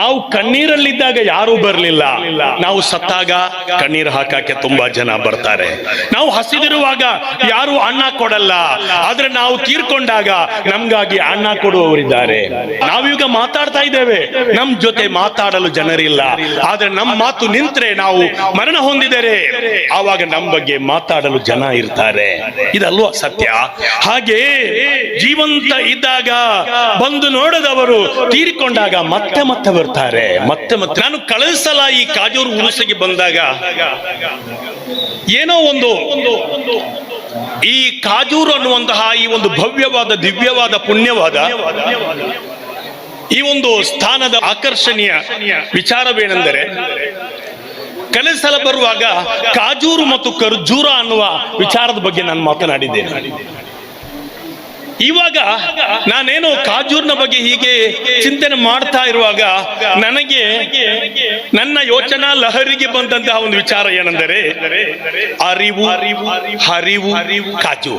ನಾವು ಕಣ್ಣೀರಲ್ಲಿದ್ದಾಗ ಯಾರೂ ಬರಲಿಲ್ಲ, ನಾವು ಸತ್ತಾಗ ಕಣ್ಣೀರು ಹಾಕಕ್ಕೆ ತುಂಬಾ ಜನ ಬರ್ತಾರೆ. ನಾವು ಹಸಿದಿರುವಾಗ ಯಾರು ಅನ್ನ ಕೊಡಲ್ಲ, ಆದ್ರೆ ನಾವು ತೀರ್ಕೊಂಡಾಗ ನಮ್ಗಾಗಿ ಅನ್ನ ಕೊಡುವವರಿದ್ದಾರೆ. ನಾವೀಗ ಮಾತಾಡ್ತಾ ಇದ್ದೇವೆ, ನಮ್ ಜೊತೆ ಮಾತಾಡಲು ಜನರಿಲ್ಲ, ಆದ್ರೆ ನಮ್ಮ ಮಾತು ನಿಂತ್ರೆ ನಾವು ಮರಣ ಹೊಂದಿದರೆ ಆವಾಗ ನಮ್ಮ ಬಗ್ಗೆ ಮಾತಾಡಲು ಜನ ಇರ್ತಾರೆ. ಇದಲ್ವಾ ಸತ್ಯ? ಹಾಗೆ ಜೀವಂತ ಇದ್ದಾಗ ಬಂದು ನೋಡದವರು ತೀರಿಕೊಂಡಾಗ ಮತ್ತೆ ಮತ್ತೆ ಬರ್ತಾರೆ, ಮತ್ತೆ ಮತ್ತೆ. ನಾನು ಕಳೆದ ಸಲ ಈ ಕಾಜೂರು ಉರುಸಿಗೆ ಬಂದಾಗ ಏನೋ ಒಂದು ಈ ಕಾಜೂರು ಅನ್ನುವಂತಹ ಈ ಒಂದು ಭವ್ಯವಾದ, ದಿವ್ಯವಾದ, ಪುಣ್ಯವಾದ ಈ ಒಂದು ಸ್ಥಾನದ ಆಕರ್ಷಣೀಯ ವಿಚಾರವೇನೆಂದರೆ, ಕಳೆದ ಸಲ ಬರುವಾಗ ಕಾಜೂರು ಮತ್ತು ಖರ್ಜೂರ ಅನ್ನುವ ವಿಚಾರದ ಬಗ್ಗೆ ನಾನು ಮಾತನಾಡಿದ್ದೇನೆ. ಇವಾಗ ನಾನೇನೋ ಕಾಜೂರ್ನ ಬಗ್ಗೆ ಹೀಗೆ ಚಿಂತನೆ ಮಾಡ್ತಾ ಇರುವಾಗ ನನಗೆ ನನ್ನ ಯೋಚನಾ ಲಹರಿಗೆ ಬಂದಂತಹ ಒಂದು ವಿಚಾರ ಏನೆಂದರೆ, ಅರಿವು, ಹರಿವು, ಕಾಜು,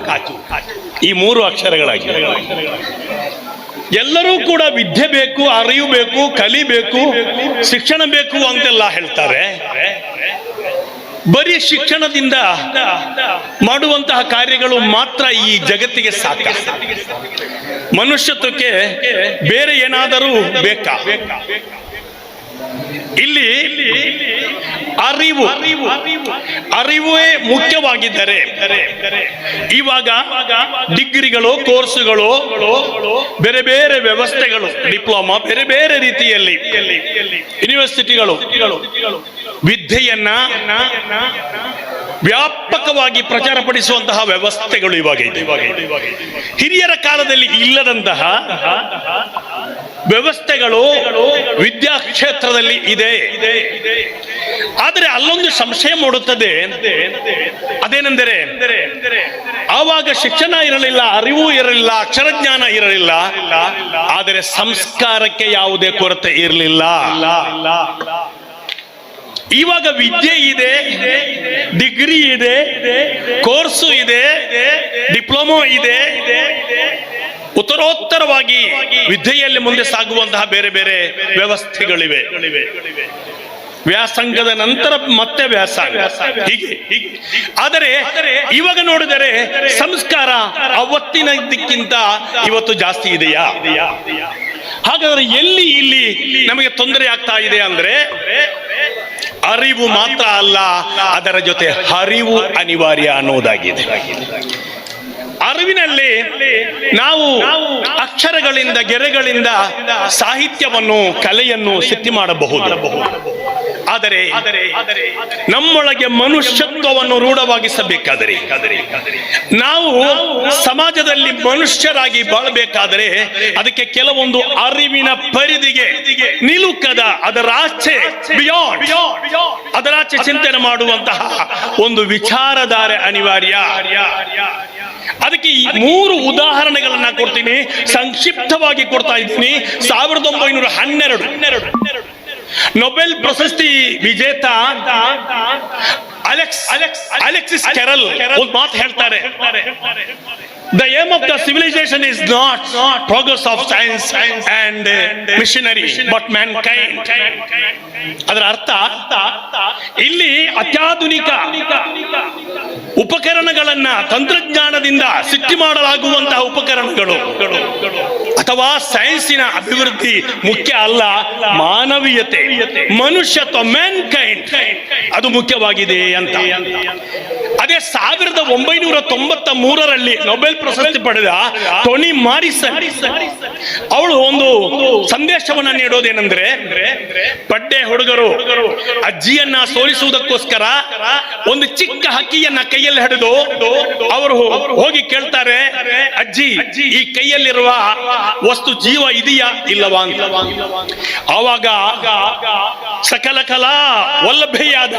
ಈ ಮೂರು ಅಕ್ಷರಗಳಾಗಿ ಎಲ್ಲರೂ ಕೂಡ ವಿದ್ಯೆ ಬೇಕು, ಅರಿವು ಬೇಕು, ಕಲಿಬೇಕು, ಶಿಕ್ಷಣ ಬೇಕು ಅಂತೆಲ್ಲ ಹೇಳ್ತಾರೆ. ಬರೀ ಶಿಕ್ಷಣದಿಂದ ಮಾಡುವಂತಹ ಕಾರ್ಯಗಳು ಮಾತ್ರ ಈ ಜಗತ್ತಿಗೆ ಸಾಕ? ಮನುಷ್ಯತ್ವಕ್ಕೆ ಬೇರೆ ಏನಾದರೂ ಬೇಕಾ? ಇಲ್ಲಿ ಅರಿವೇ ಮುಖ್ಯವಾಗಿದ್ದರೆ ಇವಾಗ ಡಿಗ್ರಿಗಳು, ಕೋರ್ಸುಗಳು, ಬೇರೆ ಬೇರೆ ವ್ಯವಸ್ಥೆಗಳು, ಡಿಪ್ಲೊಮಾ, ಬೇರೆ ಬೇರೆ ರೀತಿಯಲ್ಲಿ ಯೂನಿವರ್ಸಿಟಿಗಳು ವಿದ್ಯೆಯನ್ನ ವ್ಯಾಪಕವಾಗಿ ಪ್ರಚಾರಪಡಿಸುವಂತಹ ವ್ಯವಸ್ಥೆಗಳು ಇವಾಗ ಇದೆ. ಹಿರಿಯರ ಕಾಲದಲ್ಲಿ ಇಲ್ಲದಂತಹ ವ್ಯವಸ್ಥೆಗಳು ವಿದ್ಯಾ ಕ್ಷೇತ್ರದಲ್ಲಿ ಇದೆ. ಆದರೆ ಅಲ್ಲೊಂದು ಸಂಶಯ ಮೂಡುತ್ತದೆ, ಅದೇನೆಂದರೆ ಆವಾಗ ಶಿಕ್ಷಣ ಇರಲಿಲ್ಲ, ಅರಿವು ಇರಲಿಲ್ಲ, ಅಕ್ಷರಜ್ಞಾನ ಇರಲಿಲ್ಲ, ಆದರೆ ಸಂಸ್ಕಾರಕ್ಕೆ ಯಾವುದೇ ಕೊರತೆ ಇರಲಿಲ್ಲ. ಇವಾಗ ವಿದ್ಯೆ ಇದೆ, ಡಿಗ್ರಿ ಇದೆ, ಕೋರ್ಸು ಇದೆ, ಡಿಪ್ಲೊಮಾ ಇದೆ, ಉತ್ತರೋತ್ತರವಾಗಿ ವಿದ್ಯೆಯಲ್ಲಿ ಮುಂದೆ ಸಾಗುವಂತಹ ಬೇರೆ ಬೇರೆ ವ್ಯವಸ್ಥೆಗಳಿವೆ. ವ್ಯಾಸಂಗದ ನಂತರ ಮತ್ತೆ ವ್ಯಾಸಂಗ, ಹೀಗೆ. ಆದರೆ ಇವಾಗ ನೋಡಿದರೆ ಸಂಸ್ಕಾರ ಅವತ್ತಿನದಕ್ಕಿಂತ ಇವತ್ತು ಜಾಸ್ತಿ ಇದೆಯಾ? ಹಾಗಾದ್ರೆ ಎಲ್ಲಿ ಇಲ್ಲಿ ನಮಗೆ ತೊಂದರೆ ಆಗ್ತಾ ಇದೆ ಅಂದ್ರೆ, ಅರಿವು ಮಾತ್ರ ಅಲ್ಲ, ಅದರ ಜೊತೆ ಹರಿವು ಅನಿವಾರ್ಯ ಅನ್ನುವುದಾಗಿದೆ. ಅರಿವಿನಲ್ಲಿ ನಾವು ಅಕ್ಷರಗಳಿಂದ, ಗೆರೆಗಳಿಂದ ಸಾಹಿತ್ಯವನ್ನು, ಕಲೆಯನ್ನು ಸಿದ್ಧಿ ಮಾಡಬಹುದು. ಆದರೆ ನಮ್ಮೊಳಗೆ ಮನುಷ್ಯತ್ವವನ್ನು ರೂಢವಾಗಿಸಬೇಕಾದರೆ, ನಾವು ಸಮಾಜದಲ್ಲಿ ಮನುಷ್ಯರಾಗಿ ಬಾಳಬೇಕಾದರೆ ಅದಕ್ಕೆ ಕೆಲವೊಂದು ಅರಿವಿನ ಪರಿಧಿಗೆ ನಿಲುಕದ, ಅದರಾಚೆ ಬಿಯಾಂಡ್, ಅದರಾಚೆ ಚಿಂತನೆ ಮಾಡುವಂತಹ ಒಂದು ವಿಚಾರಧಾರೆ ಅನಿವಾರ್ಯ. ಅದಕ್ಕೆ ಈ ಮೂರು ಉದಾಹರಣೆಗಳನ್ನ ಕೊಡ್ತೀನಿ, ಸಂಕ್ಷಿಪ್ತವಾಗಿ ಕೊಡ್ತಾ ಇದ್ದೀನಿ. 1912 ನೊಬೆಲ್ ಪ್ರಶಸ್ತಿ ವಿಜೇತ ಅಲೆಕ್ಸಿಸ್ ಕೆರಲ್ ಒಂದು ಮಾತು ಹೇಳ್ತಾರೆ, The aim of the civilization is not progress of science and machinery, but mankind. ಅದರ ಅರ್ಥ, ಇಲ್ಲಿ ಅತ್ಯಾಧುನಿಕ ಉಪಕರಣಗಳನ್ನ, ತಂತ್ರಜ್ಞಾನದಿಂದ ಸೃಷ್ಟಿ ಮಾಡಲಾಗುವಂತಹ ಉಪಕರಣಗಳು ಅಥವಾ ಸೈನ್ಸಿನ ಅಭಿವೃದ್ಧಿ ಮುಖ್ಯ ಅಲ್ಲ, ಮಾನವೀಯತೆ, ಮನುಷ್ಯತ್ವ, ಮ್ಯಾನ್ಕೈಂಡ್ ಅದು ಮುಖ್ಯವಾಗಿದೆ ಅಂತ. ಅದೇ 1993 ನೊಬೆಲ್ ಪ್ರಶಸ್ತಿ ಪಡೆದ ಟೋನಿ ಮಾರಿಸನ್ ಅವಳು ಒಂದು ಸಂದೇಶವನ್ನ ನೀಡೋದೇನೆಂದ್ರೆ, ಬಡ್ಡೆ ಹುಡುಗರು ಅಜ್ಜಿಯನ್ನ ಸೋಲಿಸುವುದಕ್ಕೋಸ್ಕರ ಒಂದು ಚಿಕ್ಕ ಹಕ್ಕಿಯನ್ನ ಕೈಯಲ್ಲಿ ಹಿಡಿದು ಅವರು ಹೋಗಿ ಕೇಳ್ತಾರೆ, ಅಜ್ಜಿ ಈ ಕೈಯಲ್ಲಿರುವ ವಸ್ತು ಜೀವ ಇದೆಯಾ ಇಲ್ಲವಾ ಅಂತ. ಆವಾಗ ಸಕಲ ಕಲಾ ವಲ್ಲಭೆಯಾದ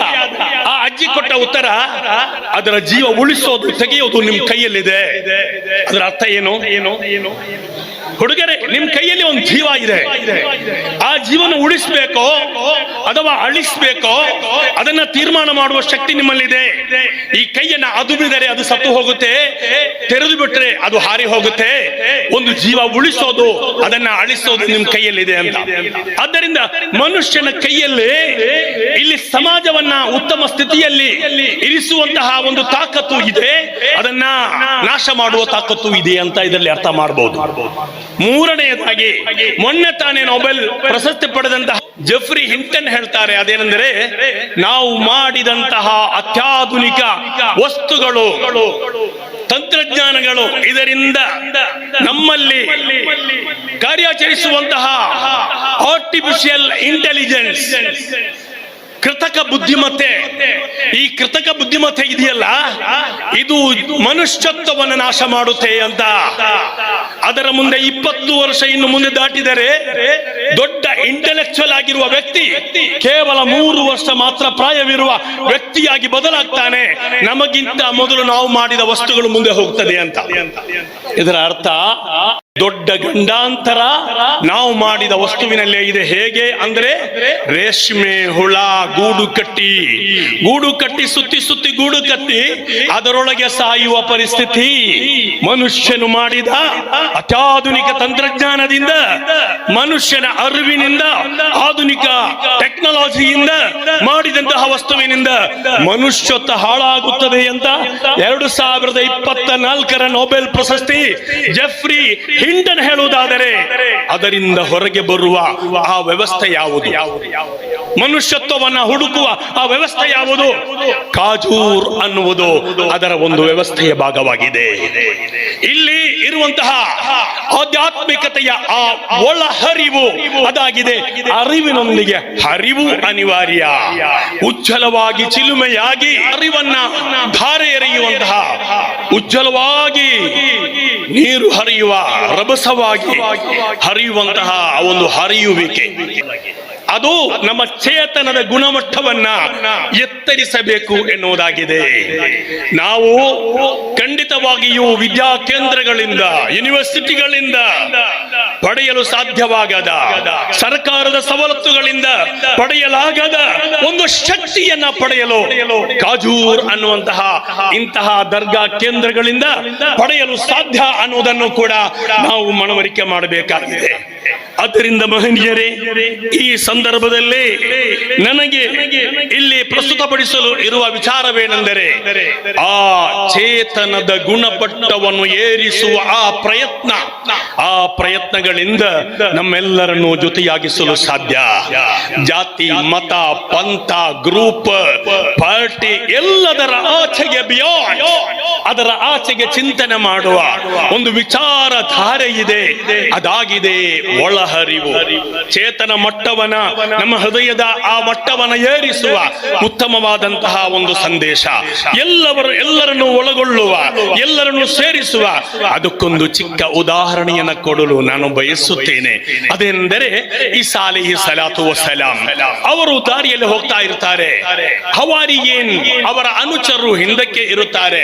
ಆ ಅಜ್ಜಿ ಕೊಟ್ಟ ಉತ್ತರ, ಅದರ ಜೀವ ಉಳಿಸೋದು, ತೆಗೆಯೋದು ನಿಮ್ ಕೈಯಲ್ಲಿದೆ. ಅದರ ಅರ್ಥ ಏನು? ಹುಡುಗರೇ, ನಿಮ್ ಕೈಯಲ್ಲಿ ಒಂದು ಜೀವ ಇದೆ. ಆ ಜೀವನ ಉಳಿಸ್ಬೇಕೋ ಅಥವಾ ಅಳಿಸ್ಬೇಕೋ ಅದನ್ನ ತೀರ್ಮಾನ ಮಾಡುವ ಶಕ್ತಿ ನಿಮ್ಮಲ್ಲಿದೆ. ಈ ಕೈಯನ್ನ ಅದು ಬಿಡರೆ ಅದು ಸತ್ತು ಹೋಗುತ್ತೆ, ತೆರೆದು ಬಿಟ್ರೆ ಅದು ಹಾರಿ ಹೋಗುತ್ತೆ. ಒಂದು ಜೀವ ಉಳಿಸೋದು ಅದನ್ನ ಅಳಿಸೋದು ನಿಮ್ ಕೈಯಲ್ಲಿದೆ ಅಂತ. ಆದ್ದರಿಂದ ಮನುಷ್ಯನ ಕೈಯಲ್ಲಿ ಇಲ್ಲಿ ಸಮಾಜವನ್ನ ಉತ್ತಮ ಸ್ಥಿತಿಯಲ್ಲಿ ಇರಿಸುವಂತಹ ಒಂದು ತಾಕತ್ತು ಇದೆ, ಅದನ್ನ ನಾಶ ಮಾಡುವ ತಾಕತ್ತು ಇದೆ ಅಂತ ಇದರಲ್ಲಿ ಅರ್ಥ ಮಾಡಬಹುದು. ಮೂರನೆಯದಾಗಿ ಮೊನ್ನೆ ತಾನೇ ನೊಬೆಲ್ ಪ್ರಶಸ್ತಿ ಪಡೆದಂತಹ ಜೆಫ್ರಿ ಹಿಂಟನ್ ಹೇಳ್ತಾರೆ, ಅದೇನೆಂದರೆ ನಾವು ಮಾಡಿದಂತಹ ಅತ್ಯಾಧುನಿಕ ವಸ್ತುಗಳು, ತಂತ್ರಜ್ಞಾನಗಳು, ಇದರಿಂದ ನಮ್ಮಲ್ಲಿ ಕಾರ್ಯಾಚರಿಸುವಂತಹ ಆರ್ಟಿಫಿಷಿಯಲ್ ಇಂಟೆಲಿಜೆನ್ಸ್, ಕೃತಕ ಬುದ್ಧಿಮತ್ತೆ, ಈ ಕೃತಕ ಬುದ್ಧಿಮತ್ತೆ ಇದೆಯಲ್ಲ, ಇದು ಮನುಷ್ಯತ್ವವನ್ನು ನಾಶ ಮಾಡುತ್ತೆ ಅಂತ. ಅದರ ಮುಂದೆ 20 ವರ್ಷ ಇನ್ನು ಮುಂದೆ ದಾಟಿದರೆ ದೊಡ್ಡ ಇಂಟೆಲೆಕ್ಚುಯಲ್ ಆಗಿರುವ ವ್ಯಕ್ತಿ ಕೇವಲ 3 ವರ್ಷ ಮಾತ್ರ ಪ್ರಾಯವಿರುವ ವ್ಯಕ್ತಿಯಾಗಿ ಬದಲಾಗ್ತಾನೆ. ನಮಗಿಂತ ಮೊದಲು ನಾವು ಮಾಡಿದ ವಸ್ತುಗಳು ಮುಂದೆ ಹೋಗ್ತದೆ ಅಂತ. ಇದರ ಅರ್ಥ ದೊಡ್ಡ ಗಂಡಾಂತರ ನಾವು ಮಾಡಿದ ವಸ್ತುವಿನಲ್ಲೇ ಇದೆ. ಹೇಗೆ ಅಂದ್ರೆ, ರೇಷ್ಮೆ ಹುಳ ಗೂಡು ಕಟ್ಟಿ ಸುತ್ತಿ ಸುತ್ತಿ ಗೂಡು ಕಟ್ಟಿ ಅದರೊಳಗೆ ಸಾಯುವ ಪರಿಸ್ಥಿತಿ. ಮನುಷ್ಯನು ಮಾಡಿದ ಅತ್ಯಾಧುನಿಕ ತಂತ್ರಜ್ಞಾನದಿಂದ, ಮನುಷ್ಯನ ಅರಿವಿನಿಂದ, ಆಧುನಿಕ ಟೆಕ್ನಾಲಜಿಯಿಂದ ಮಾಡಿದಂತಹ ವಸ್ತುವಿನಿಂದ ಮನುಷ್ಯತ್ವ ಹಾಳಾಗುತ್ತದೆ ಅಂತ 2024ರ ನೊಬೆಲ್ ಪ್ರಶಸ್ತಿ ಜೆಫ್ರಿ ಹಿಂಟನ್ ಹೇಳುವುದಾದರೆ, ಅದರಿಂದ ಹೊರಗೆ ಬರುವ ಆ ವ್ಯವಸ್ಥೆ ಯಾವುದು? ಮನುಷ್ಯತ್ವವನ್ನ ಹುಡುಕುವ ಆ ವ್ಯವಸ್ಥೆ ಯಾವುದು? ಕಾಜೂರ್ ಅನ್ನುವುದು ಅದರ ಒಂದು ವ್ಯವಸ್ಥೆಯ ಭಾಗವಾಗಿದೆ. ಇಲ್ಲಿ ಇರುವಂತಹ ಆಧ್ಯಾತ್ಮಿಕತೆಯ ಆ ಒಳಹರಿವು ಅದಾಗಿದೆ. ಅರಿವಿನೊಂದಿಗೆ ಹರಿವು ಅನಿವಾರ್ಯ. ಉಜ್ವಲವಾಗಿ ಚಿಲುಮೆಯಾಗಿ ಅರಿವನ್ನ ಧಾರೆ ಎರೆಯುವಂತಹ, ಉಜ್ವಲವಾಗಿ ನೀರು ಹರಿಯುವ, ರಭಸವಾಗಿ ಹರಿಯುವಂತಹ ಒಂದು ಹರಿಯುವಿಕೆ, ಅದು ನಮ್ಮ ಚೇತನದ ಗುಣಮಟ್ಟವನ್ನ ಎತ್ತರಿಸಬೇಕು ಎನ್ನುವುದಾಗಿದೆ. ನಾವು ಖಂಡಿತವಾಗಿಯೂ ವಿದ್ಯಾ ಕೇಂದ್ರಗಳಿಂದ, ಯೂನಿವರ್ಸಿಟಿಗಳಿಂದ ಪಡೆಯಲು ಸಾಧ್ಯವಾಗದ, ಸರ್ಕಾರದ ಸವಲತ್ತುಗಳಿಂದ ಪಡೆಯಲಾಗದ ಒಂದು ಶಕ್ತಿಯನ್ನ ಪಡೆಯಲು ಕಾಜೂರ್ ಅನ್ನುವಂತಹ ಇಂತಹ ದರ್ಗಾ ಕೇಂದ್ರಗಳಿಂದ ಪಡೆಯಲು ಸಾಧ್ಯ ಅನ್ನುವುದನ್ನು ಕೂಡ ನಾವು ಮನವರಿಕೆ ಮಾಡಬೇಕಾಗಿದೆ. ಆದ್ದರಿಂದ ಮಹನೀಯರೇ, ಈ ಸಂದರ್ಭದಲ್ಲಿ ನನಗೆ ಇಲ್ಲಿ ಪ್ರಸ್ತುತಪಡಿಸಲು ಇರುವ ವಿಚಾರವೇನೆಂದರೆ, ಆ ಚೇತನದ ಗುಣಮಟ್ಟವನ್ನು ಏರಿಸುವ ಆ ಪ್ರಯತ್ನಗಳಿಂದ ನಮ್ಮೆಲ್ಲರನ್ನು ಜೊತೆಯಾಗಿಸಲು ಸಾಧ್ಯ. ಜಾತಿ, ಮತ, ಪಂಥ, ಗ್ರೂಪ್, ಪಾರ್ಟಿ ಎಲ್ಲದರ ಆಚೆಗೆ ಬಿಯಾಂಡ್, ಅದರ ಆಚೆಗೆ ಚಿಂತನೆ ಮಾಡುವ ಒಂದು ವಿಚಾರಧಾರೆ ಇದೆ. ಅದಾಗಿದೆ ಒಳಹರಿವು. ಚೇತನ ಮಟ್ಟವನ್ನ, ನಮ್ಮ ಹೃದಯದ ಆ ಮಟ್ಟವನ್ನ ಏರಿಸುವ ಉತ್ತಮವಾದಂತಹ ಒಂದು ಸಂದೇಶ, ಎಲ್ಲರನ್ನು ಒಳಗೊಳ್ಳುವ, ಎಲ್ಲರನ್ನು ಸೇರಿಸುವ. ಅದಕ್ಕೊಂದು ಚಿಕ್ಕ ಉದಾಹರಣೆಯನ್ನ ಕೊಡಲು ನಾನು ಬಯಸುತ್ತೇನೆ. ಅದೇನೆಂದರೆ, ಈಸಾ ಅಲೈಹಿ ಸಲಾತು ವಸ್ಸಲಾಂ ಅವರು ದಾರಿಯಲ್ಲಿ ಹೋಗ್ತಾ ಇರ್ತಾರೆ. ಹವಾರಿಯೇನ್ ಅವರ ಅನುಚರರು ಹಿಂದಕ್ಕೆ ಇರುತ್ತಾರೆ.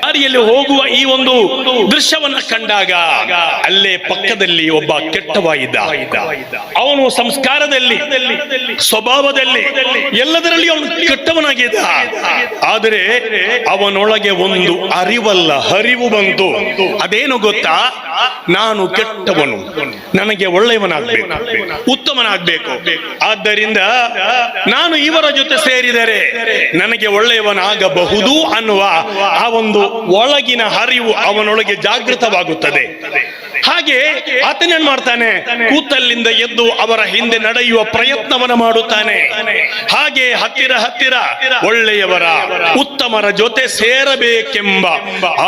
ದಾರಿಯಲ್ಲಿ ಹೋಗುವ ಈ ಒಂದು ದೃಶ್ಯವನ್ನ ಕಂಡಾಗ ಅಲ್ಲೇ ಪಕ್ಕದಲ್ಲಿ ಒಬ್ಬ ಕೆಟ್ಟವ ಇದ್ದ. ಅವನು ಸಂಸ್ಕಾರದಲ್ಲಿ, ಸ್ವಭಾವದಲ್ಲಿ, ಎಲ್ಲದರಲ್ಲಿ ಅವನು ಕೆಟ್ಟವನಾಗಿದ್ದ. ಆದರೆ ಅವನೊಳಗೆ ಒಂದು ಅರಿವಲ್ಲ, ಹರಿವು ಬಂತು. ಅದೇನು ಗೊತ್ತಾ? ನಾನು ಕೆಟ್ಟವನು, ನನಗೆ ಒಳ್ಳೆಯವನಾಗಬೇಕು, ಉತ್ತಮನಾಗಬೇಕು. ಆದ್ದರಿಂದ ನಾನು ಇವರ ಜೊತೆ ಸೇರಿದರೆ ನನಗೆ ಒಳ್ಳೆಯವನಾಗಬಹುದು ಅನ್ನುವ ಆ ಒಂದು ಒಳಗಿನ ಹರಿವು ಅವನೊಳಗೆ ಜಾಗೃತವಾಗುತ್ತದೆ. ಹಾಗೆ ಆತನೇನ್ ಮಾಡ್ತಾನೆ? ಕೂತಲ್ಲಿಂದ ಎದ್ದು ಅವರ ಹಿಂದೆ ನಡೆಯುವ ಪ್ರಯತ್ನವನ್ನು ಮಾಡುತ್ತಾನೆ. ಹಾಗೆ ಹತ್ತಿರ ಒಳ್ಳೆಯವರ, ಉತ್ತಮರ ಜೊತೆ ಸೇರಬೇಕೆಂಬ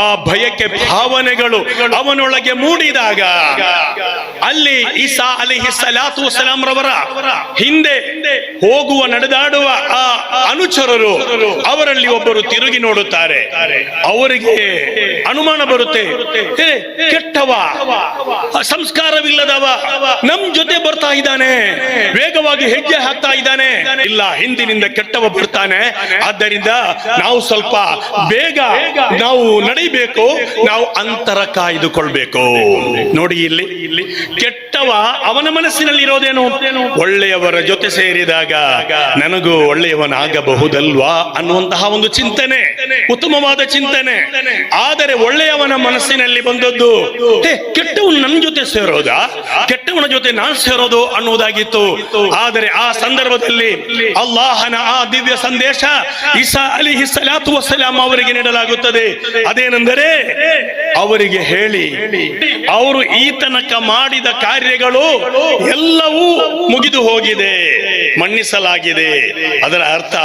ಆ ಬಯಕೆ, ಭಾವನೆಗಳು ಅವನೊಳಗೆ ಮೂಡಿದಾಗ ಅಲ್ಲಿ ಈಸಾ ಅಲೈಹಿ ಸಲಾತು ವಸ್ಸಲಾಂ ರವರ ಹಿಂದೆ ಹೋಗುವ, ನಡೆದಾಡುವ ಆ ಅನುಚರರು, ಅವರಲ್ಲಿ ಒಬ್ಬರು ತಿರುಗಿ ನೋಡುತ್ತಾರೆ. ಅವರಿಗೆ ಅನುಮಾನ ಬರುತ್ತೆ, ಕೆಟ್ಟವ ಸಂಸ್ಕಾರವಿಲ್ಲದವ ನಮ್ ಜೊತೆ ಬರ್ತಾ ಇದ್ದಾನೆ, ವೇಗವಾಗಿ ಹೆಜ್ಜೆ ಹಾಕ್ತಾ ಇದ್ದಾನೆ, ಇಲ್ಲ ಹಿಂದಿನಿಂದ ಕೆಟ್ಟವ ಬರ್ತಾನೆ, ಆದ್ದರಿಂದ ನಾವು ಸ್ವಲ್ಪ ಬೇಗ ನಾವು ನಡಿಬೇಕು, ನಾವು ಅಂತರ ಕಾಯ್ದುಕೊಳ್ಬೇಕು. ನೋಡಿ ಇಲ್ಲಿ ಕೆಟ್ಟವ ಅವನ ಮನಸ್ಸಿನಲ್ಲಿ ಇರೋದೇನು, ಒಳ್ಳೆಯವರ ಜೊತೆ ಸೇರಿದಾಗ ನನಗೂ ಒಳ್ಳೆಯವನಾಗಬಹುದಲ್ವಾ ಅನ್ನುವಂತಹ ಒಂದು ಚಿಂತನೆ, ಉತ್ತಮವಾದ ಚಿಂತನೆ. ಆದರೆ ಒಳ್ಳೆಯವನ ಮನಸ್ಸಿನಲ್ಲಿ ಬಂದದ್ದು ಕೆಟ್ಟವನು ನನ್ನ ಜೊತೆ ಸೇರೋದಾ, ಕೆಟ್ಟವನ ಜೊತೆ ನಾನು ಸೇರೋದು ಅನ್ನುವುದಾಗಿತ್ತು. ಆದರೆ ಆ ಸಂದರ್ಭದಲ್ಲಿ ಅಲ್ಲಾಹನ ಆ ದಿವ್ಯ ಸಂದೇಶ ಈಸಾ ಅಲಿಹಿ ಸಲಾತು ವಸ್ಸಲಾಂ ಅವರಿಗೆ ನೀಡಲಾಗುತ್ತದೆ. ಅದೇನೆಂದರೆ ಅವರಿಗೆ ಹೇಳಿ, ಅವರು ಈ ತನಕ ಮಾಡಿದ ಕಾರ್ಯಗಳು ಎಲ್ಲವೂ ಮುಗಿದು ಹೋಗಿದೆ, ಮನ್ನಿಸಲಾಗಿದೆ. ಅದರ ಅರ್ಥ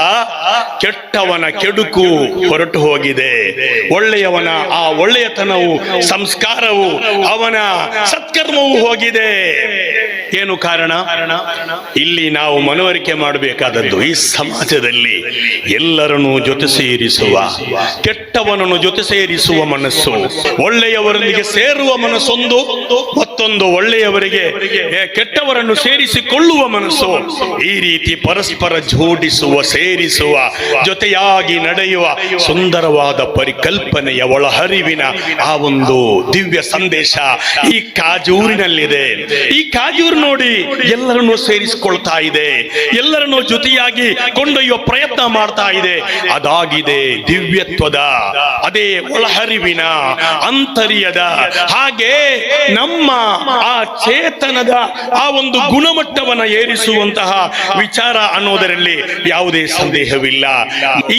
ಕೆಟ್ಟವನ ಕೆಡುಕು ಹೊರಟು ಹೋಗಿದೆ, ಒಳ್ಳೆಯವನ ಆ ಒಳ್ಳೆಯತನವು, ಸಂಸ್ಕಾರವು, ಅವನ ಸತ್ಕರ್ಮವು ಹೋಗಿದೆ. ಏನು ಕಾರಣ? ಇಲ್ಲಿ ನಾವು ಮನವರಿಕೆ ಮಾಡಬೇಕಾದದ್ದು, ಈ ಸಮಾಜದಲ್ಲಿ ಎಲ್ಲರನ್ನು ಜೊತೆ ಸೇರಿಸುವ, ಕೆಟ್ಟವನನ್ನು ಜೊತೆ ಸೇರಿಸುವ ಮನಸ್ಸು, ಒಳ್ಳೆಯವರೊಂದಿಗೆ ಸೇರುವ ಮನಸ್ಸೊಂದು, ಮತ್ತೊಂದು ಒಳ್ಳೆಯವರಿಗೆ ಕೆಟ್ಟವರನ್ನು ಸೇರಿಸಿಕೊಳ್ಳುವ ಮನಸ್ಸು. ಈ ರೀತಿ ಪರಸ್ಪರ ಜೋಡಿಸುವ, ಸೇರಿಸುವ, ಜೊತೆಯಾಗಿ ನಡೆಯುವ ಸುಂದರವಾದ ಪರಿಕಲ್ಪನೆಯ ಒಳಹರಿವಿನ ಆ ಒಂದು ದಿವ್ಯ ಸಂದೇಶ ಈ ಕಾಜೂರಿನಲ್ಲಿದೆ. ಈ ಕಾಜೂರು ನೋಡಿ ಎಲ್ಲರನ್ನು ಸೇರಿಸಿಕೊಳ್ತಾ ಇದೆ, ಎಲ್ಲರನ್ನು ಜೊತೆಯಾಗಿ ಕೊಂಡೊಯ್ಯುವ ಪ್ರಯತ್ನ ಮಾಡ್ತಾ ಇದೆ. ಅದಾಗಿದೆ ದಿವ್ಯತ್ವದ, ಅದೇ ಒಳಹರಿವಿನ, ಆಂತರ್ಯದ, ಹಾಗೆ ನಮ್ಮ ಆ ಚೇತನದ ಆ ಒಂದು ಗುಣಮಟ್ಟವನ್ನ ಏರಿಸುವಂತಹ ವಿಚಾರ ಅನ್ನೋದರಲ್ಲಿ ಯಾವುದೇ ಸಂದೇಹವಿಲ್ಲ.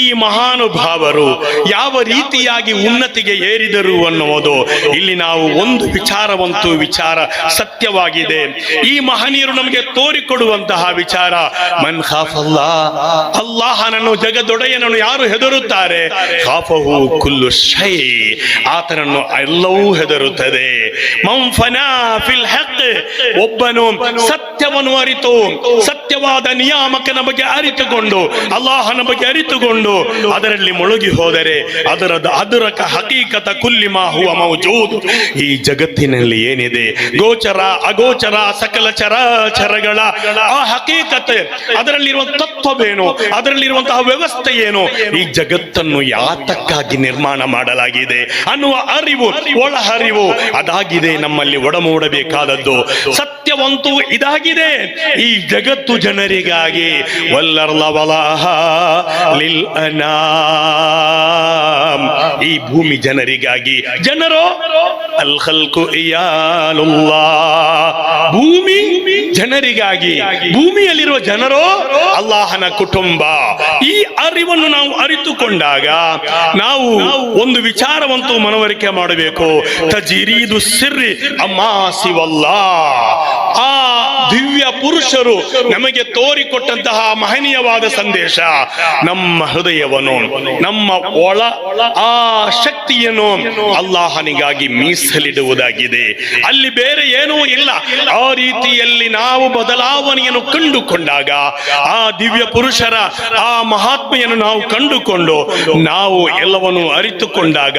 ಈ ಮಹಾನುಭಾವರು ಯಾವ ರೀತಿಯಾಗಿ ಉನ್ನತಿಗೆ ಏರಿದರು ಅನ್ನುವುದು ಇಲ್ಲಿ ನಾವು ಒಂದು ವಿಚಾರವಂತೂ ವಿಚಾರ ಸತ್ಯವಾಗಿದೆ. ಈ ಮಹನೀಯರು ನಮಗೆ ತೋರಿಕೊಡುವಂತಹ ವಿಚಾರ, ಮನ್ ಖಾಫಲ್ಲಾಹ್, ಅಲ್ಲಾಹನನ್ನು, ಜಗದೊಡೆಯನನ್ನು ಯಾರು ಹೆದರುತ್ತಾರೆ, ಖಾಫಹು ಕುಲ್ಲು ಶೈ, ಆತನನ್ನು ಎಲ್ಲವೂ ಹೆದರುತ್ತದೆ. ಮನ್ ಫನಾ ಫಿಲ್ ಹಕ್, ಒಬ್ಬನು ಸತ್ಯವನ್ನು ಅರಿತು, ಸತ್ಯವಾದ ನಿಯಾಮಕನ ಬಗ್ಗೆ ಅರಿತುಕೊಂಡು, ಅಲ್ಲಾಹನ ಬಗ್ಗೆ ಅರಿತುಕೊಂಡು ಅದರಲ್ಲಿ ಮುಳುಗಿ ಹೋದರೆ ಅದರ ಹಕೀಕತ ಕುಲ್ಲಿಮಾ ಹುವ ಮೌಜೂದ್, ಈ ಜಗತ್ತಿನಲ್ಲಿ ಏನಿದೆ ಗೋಚರ ಅಗೋಚರ ಸಕಲ ಚರಾಚರಗಳ ಆ ಹಕೀಕತೆ, ಅದರಲ್ಲಿರುವ ತತ್ವವೇನು, ಅದರಲ್ಲಿರುವಂತಹ ವ್ಯವಸ್ಥೆ ಏನು, ಈ ಜಗತ್ತನ್ನು ಯಾತಕ್ಕಾಗಿ ನಿರ್ಮಾಣ ಮಾಡಲಾಗಿದೆ ಅನ್ನುವ ಅರಿವು, ಒಳಹರಿವು ಅದಾಗಿದೆ ನಮ್ಮಲ್ಲಿ ಒಡಮೂಡಬೇಕಾದದ್ದು. ಸತ್ಯವಂತೂ ಇದಾಗಿದೆ. ಈ ಜಗತ್ತು ಜನರಿಗಾಗಿ, ವಲ್ಲರ್ಲ ವಲಾಹ ಲಿಲ್ ಅನಾಮ್, ಈ ಭೂಮಿ ಜನರಿಗಾಗಿ, ಜನರೋ ಅಲ್ ಖಲ್ಕು ಇಯಾಲುಲ್ಲಾಹ್, ಭೂಮಿ ಜನರಿಗಾಗಿ, ಭೂಮಿಯಲ್ಲಿರುವ ಜನರೋ ಅಲ್ಲಾಹನ ಕುಟುಂಬ. ಈ ಅರಿವನ್ನು ನಾವು ಅರಿತುಕೊಂಡಾಗ ನಾವು ಒಂದು ವಿಚಾರವಂತೂ ಮನವರಿಕೆ ಮಾಡಬೇಕು, ತಜೀರೀದು ಸಿರ್ರಿ ಅಮ್ಮಾಸಿವಲ್ಲಾಹ್, ಆ ದಿವ್ಯ ಪುರುಷರು ನಮಗೆ ತೋರಿಕೊಟ್ಟಂತಹ ಮಹನೀಯವಾದ ಸಂದೇಶ ನಮ್ಮ ಹೃದಯವನ್ನು, ನಮ್ಮ ಒಳ ಆ ಶಕ್ತಿಯನ್ನು ಅಲ್ಲಾಹನಿಗಾಗಿ ಮೀಸಲಿಡುವುದಾಗಿದೆ. ಅಲ್ಲಿ ಬೇರೆ ಏನೂ ಇಲ್ಲ. ಆ ರೀತಿಯಲ್ಲಿ ನಾವು ಬದಲಾವಣೆಯನ್ನು ಕಂಡುಕೊಂಡಾಗ, ಆ ದಿವ್ಯ ಪುರುಷರ ಆ ಮಹಾತ್ಮೆಯನ್ನು ನಾವು ಕಂಡುಕೊಂಡು ನಾವು ಎಲ್ಲವನ್ನು ಅರಿತುಕೊಂಡಾಗ,